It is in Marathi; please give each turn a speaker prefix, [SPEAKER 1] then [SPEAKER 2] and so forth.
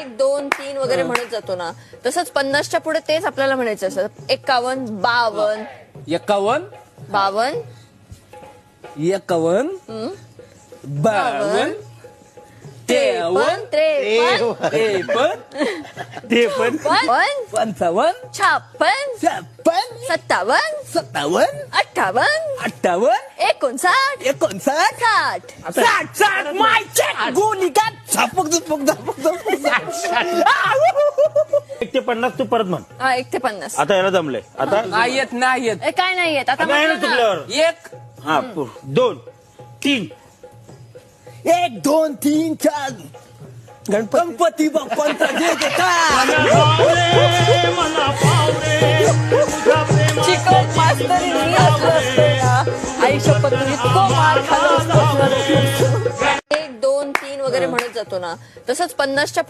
[SPEAKER 1] 1, 2, 3 वगैरे म्हणत जातो ना, तसंच 50च्या पुढे तेच आपल्याला म्हणायचं असतं. 51, 52,
[SPEAKER 2] 51,
[SPEAKER 1] 52,
[SPEAKER 2] 51, 52, 53,
[SPEAKER 1] 53,
[SPEAKER 2] 53,
[SPEAKER 1] 55,
[SPEAKER 2] 55,
[SPEAKER 1] 56, 57,
[SPEAKER 2] 57,
[SPEAKER 1] 58,
[SPEAKER 2] 58,
[SPEAKER 1] 59,
[SPEAKER 2] 59,
[SPEAKER 1] 60.
[SPEAKER 2] 60, माय चेक गोली का झापक झपक
[SPEAKER 3] 1 ते 50 तू परत म्हण.
[SPEAKER 1] हा 1 ते 50.
[SPEAKER 3] आता याला जमलंय. आता
[SPEAKER 2] नाही येत नाही येत.
[SPEAKER 1] काय नाही येत आता
[SPEAKER 3] नाही ना
[SPEAKER 1] म्हटलं ना.
[SPEAKER 3] चुकल्यावर.
[SPEAKER 2] एक
[SPEAKER 3] हा 2, 3.
[SPEAKER 2] 1, 2, 3, 4 गणपती बाप्पांचा जय जयकार.
[SPEAKER 1] चिकन मास्तरी मी असलं असतं ना, आई शपथ तुम्ही इतकं मार खाल्लं असतं. 1, 2, 3 वगैरे म्हणत जातो ना, तसंच 50च्या